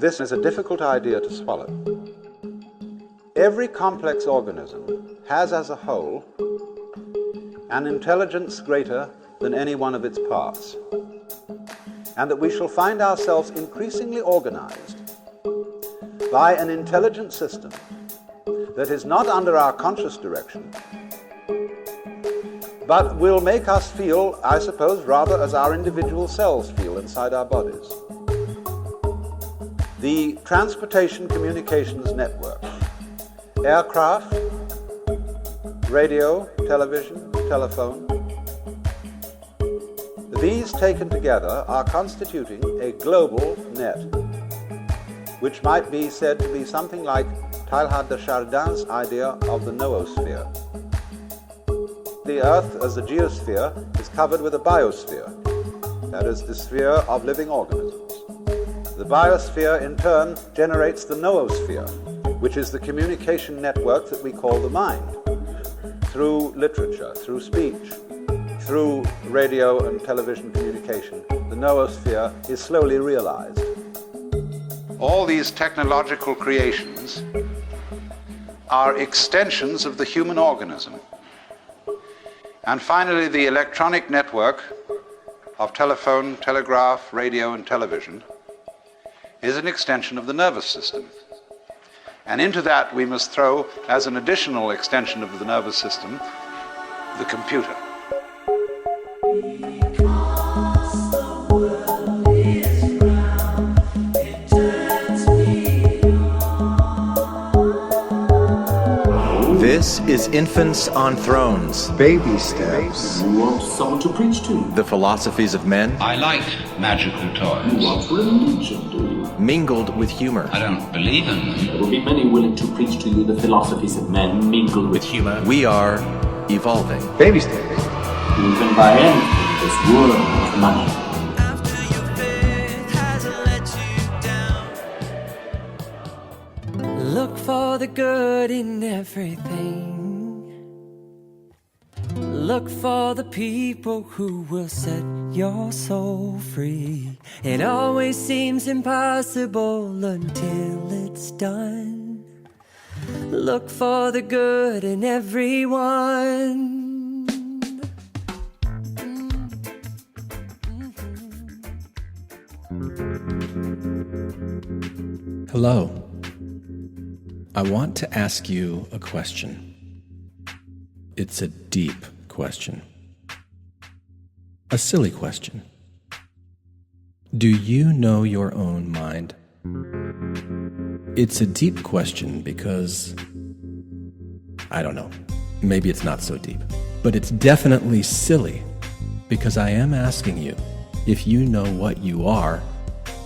this is a difficult idea to swallow. Every complex organism has as a whole an intelligence greater than any one of its parts, and that we shall find ourselves increasingly organized by an intelligent system that is not under our conscious direction, but will make us feel, I suppose, rather as our individual cells feel inside our bodies. The transportation communications network, aircraft, radio, television, telephone, these taken together are constituting a global net, which might be said to be something like Teilhard de Chardin's idea of the noosphere. The Earth, as a geosphere, is covered with a biosphere, that is, the sphere of living organisms. The biosphere, in turn, generates the noosphere, which is the communication network that we call the mind, through literature, through speech, through radio and television communication. The noosphere is slowly realized. All these technological creations are extensions of the human organism. And finally, the electronic network of telephone, telegraph, radio, and television is an extension of the nervous system. And into that we must throw, as an additional extension of the nervous system, the computer. This is Infants on Thrones. Baby steps. You want someone to preach to? The philosophies of men. I like magical toys. You want religion, do you? Mingled with humor. I don't believe in them. There will be many willing to preach to you the philosophies of men mingled with humor. We are evolving. Baby steps. You can buy anything in this world of money. Look for the good in everything. Look for the people who will set your soul free. It always seems impossible until it's done. Look for the good in everyone. Hello. I want to ask you a question. It's a deep question. A silly question. Do you know your own mind? It's a deep question because, I don't know, maybe it's not so deep. But it's definitely silly because I am asking you if you know what you are,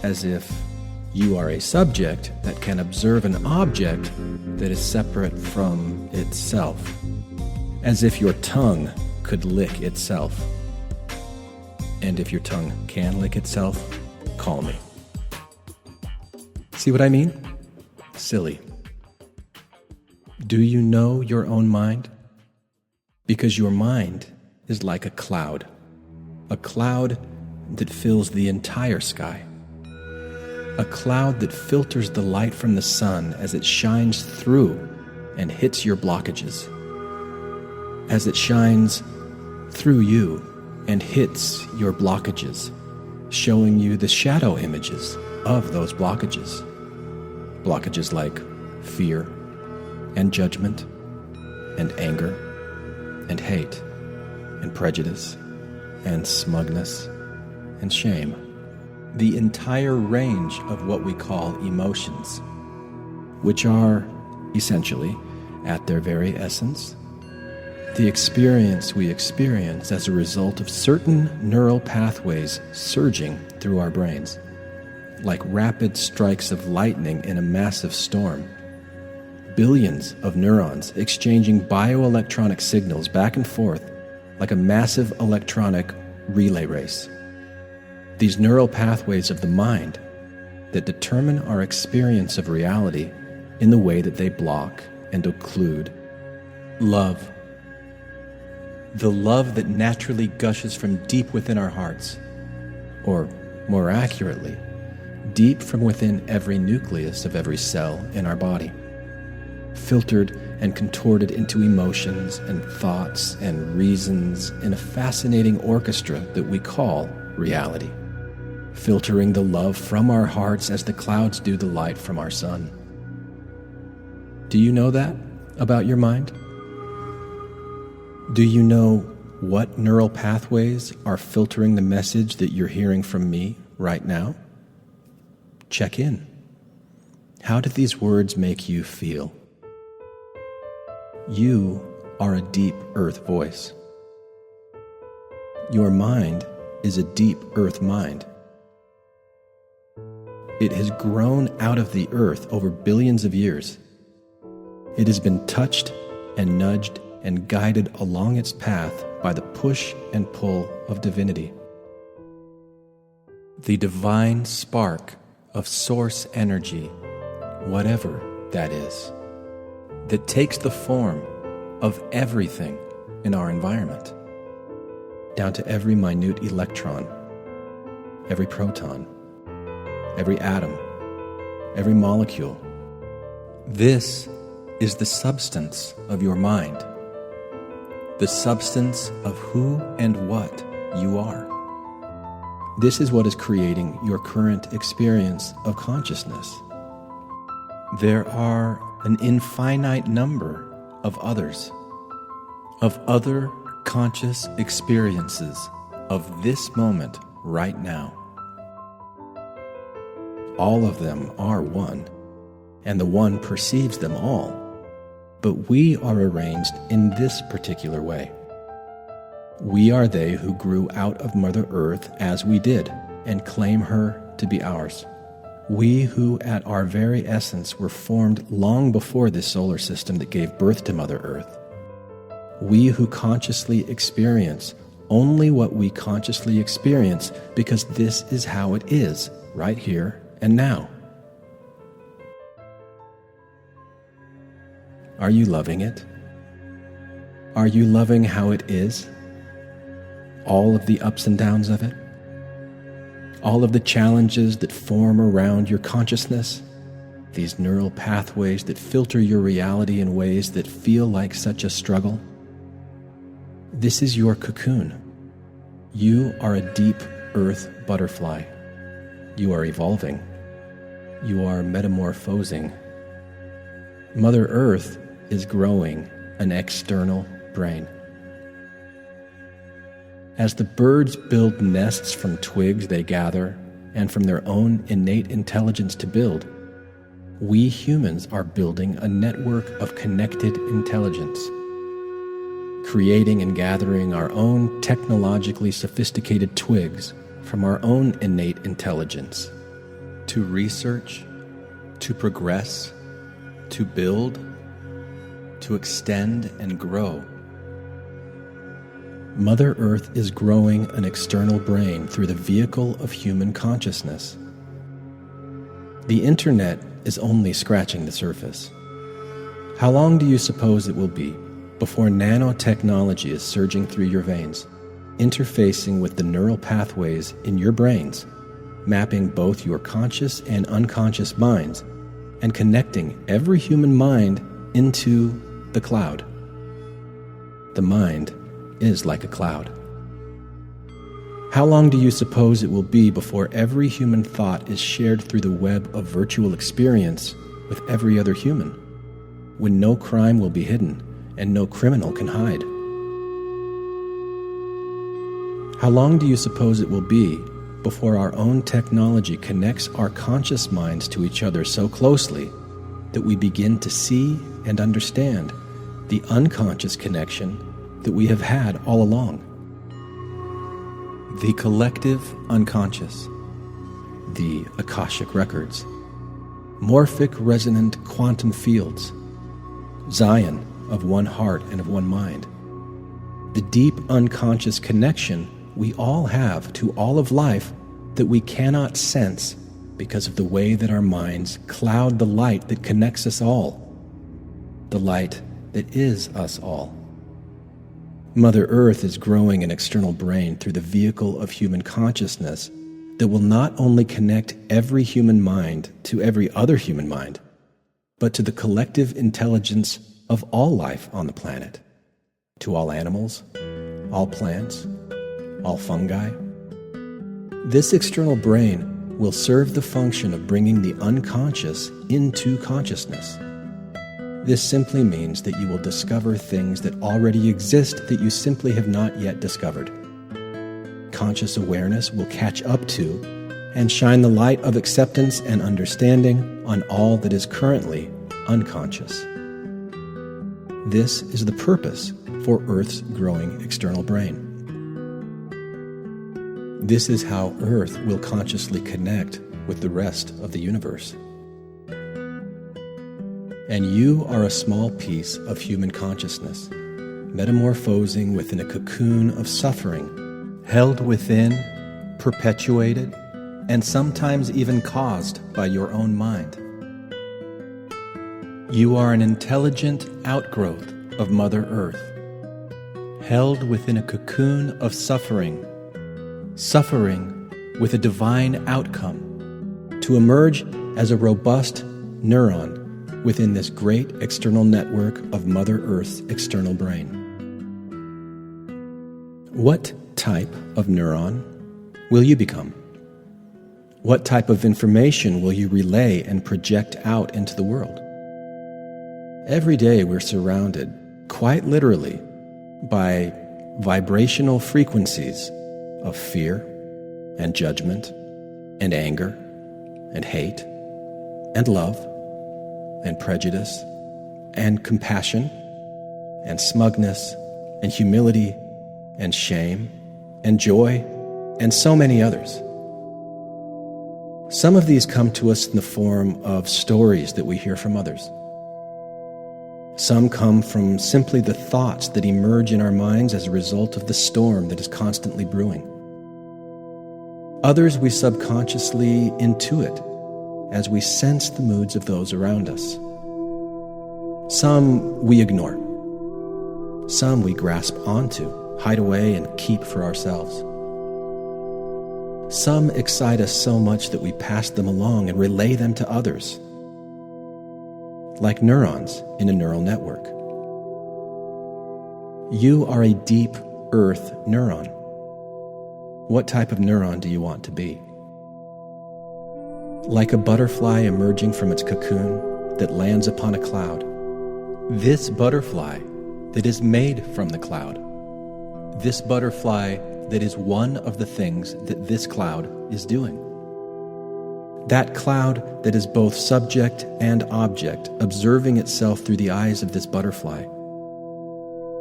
as if you are a subject that can observe an object that is separate from itself, as if your tongue could lick itself. And if your tongue can lick itself, call me. See what I mean? Silly. Do you know your own mind? Because your mind is like a cloud that fills the entire sky. A cloud that filters the light from the sun as it shines through and hits your blockages. As it shines through you and hits your blockages, showing you the shadow images of those blockages. Blockages like fear and judgment and anger and hate and prejudice and smugness and shame. The entire range of what we call emotions, which are, essentially, at their very essence, the experience we experience as a result of certain neural pathways surging through our brains, like rapid strikes of lightning in a massive storm. Billions of neurons exchanging bioelectronic signals back and forth like a massive electronic relay race. These neural pathways of the mind that determine our experience of reality in the way that they block and occlude love. The love that naturally gushes from deep within our hearts, or more accurately, deep from within every nucleus of every cell in our body, filtered and contorted into emotions and thoughts and reasons in a fascinating orchestra that we call reality, filtering the love from our hearts as the clouds do the light from our sun. Do you know that about your mind? Do you know what neural pathways are filtering the message that you're hearing from me right now? Check in. How do these words make you feel? You are a deep earth voice. Your mind is a deep earth mind. It has grown out of the earth over billions of years. It has been touched and nudged and guided along its path by the push and pull of divinity. The divine spark of source energy, whatever that is, that takes the form of everything in our environment, down to every minute electron, every proton, every atom, every molecule. This is the substance of your mind, the substance of who and what you are. This is what is creating your current experience of consciousness. There are an infinite number of others, of other conscious experiences of this moment right now. All of them are one, and the one perceives them all, but we are arranged in this particular way. We are they who grew out of Mother Earth as we did, and claim her to be ours. We who at our very essence were formed long before this solar system that gave birth to Mother Earth. We who consciously experience only what we consciously experience because this is how it is, right here and now. Are you loving it? Are you loving how it is? All of the ups and downs of it? All of the challenges that form around your consciousness? These neural pathways that filter your reality in ways that feel like such a struggle? This is your cocoon. You are a deep earth butterfly. You are evolving. You are metamorphosing. Mother Earth is growing an external brain. As the birds build nests from twigs they gather and from their own innate intelligence to build, we humans are building a network of connected intelligence, creating and gathering our own technologically sophisticated twigs from our own innate intelligence to research, to progress, to build, to extend and grow. Mother Earth is growing an external brain through the vehicle of human consciousness. The internet is only scratching the surface. How long do you suppose it will be before nanotechnology is surging through your veins, interfacing with the neural pathways in your brains, mapping both your conscious and unconscious minds, and connecting every human mind into the cloud? The mind is like a cloud. How long do you suppose it will be before every human thought is shared through the web of virtual experience with every other human, when no crime will be hidden and no criminal can hide? How long do you suppose it will be before our own technology connects our conscious minds to each other so closely that we begin to see and understand the unconscious connection that we have had all along? The collective unconscious, the Akashic records, morphic resonant quantum fields, Zion of one heart and of one mind, the deep unconscious connection we all have to all of life that we cannot sense because of the way that our minds cloud the light that connects us all, the light that is us all. Mother Earth is growing an external brain through the vehicle of human consciousness that will not only connect every human mind to every other human mind, but to the collective intelligence of all life on the planet, to all animals, all plants, all fungi. This external brain will serve the function of bringing the unconscious into consciousness. This simply means that you will discover things that already exist that you simply have not yet discovered. Conscious awareness will catch up to and shine the light of acceptance and understanding on all that is currently unconscious. This is the purpose for Earth's growing external brain. This is how Earth will consciously connect with the rest of the universe. And you are a small piece of human consciousness, metamorphosing within a cocoon of suffering, held within, perpetuated, and sometimes even caused by your own mind. You are an intelligent outgrowth of Mother Earth, held within a cocoon of suffering, suffering with a divine outcome, to emerge as a robust neuron within this great external network of Mother Earth's external brain. What type of neuron will you become? What type of information will you relay and project out into the world? Every day we're surrounded, quite literally, by vibrational frequencies of fear and judgment and anger and hate and love and prejudice and compassion and smugness and humility and shame and joy and so many others. Some of these come to us in the form of stories that we hear from others. Some come from simply the thoughts that emerge in our minds as a result of the storm that is constantly brewing. Others we subconsciously intuit as we sense the moods of those around us. Some we ignore. Some we grasp onto, hide away, and keep for ourselves. Some excite us so much that we pass them along and relay them to others, like neurons in a neural network. You are a deep earth neuron. What type of neuron do you want to be? Like a butterfly emerging from its cocoon that lands upon a cloud. This butterfly that is made from the cloud. This butterfly that is one of the things that this cloud is doing. That cloud that is both subject and object, observing itself through the eyes of this butterfly.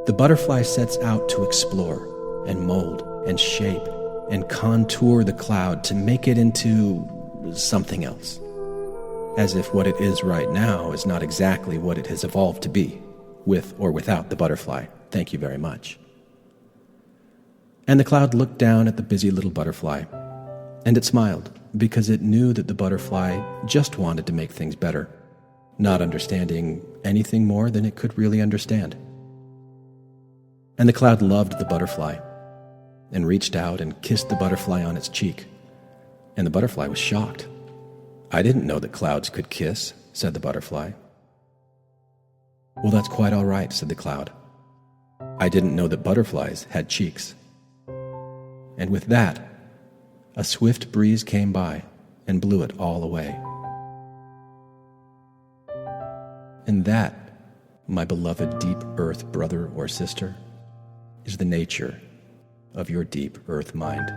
The butterfly sets out to explore and mold and shape and contour the cloud to make it into something else, as if what it is right now is not exactly what it has evolved to be, with or without the butterfly. Thank you very much. And the cloud looked down at the busy little butterfly, and it smiled, because it knew that the butterfly just wanted to make things better, not understanding anything more than it could really understand. And the cloud loved the butterfly, and reached out and kissed the butterfly on its cheek. And the butterfly was shocked. "I didn't know that clouds could kiss," said the butterfly. "Well, that's quite all right," said the cloud. "I didn't know that butterflies had cheeks." And with that, a swift breeze came by and blew it all away. And that, my beloved deep earth brother or sister, is the nature of your deep earth mind.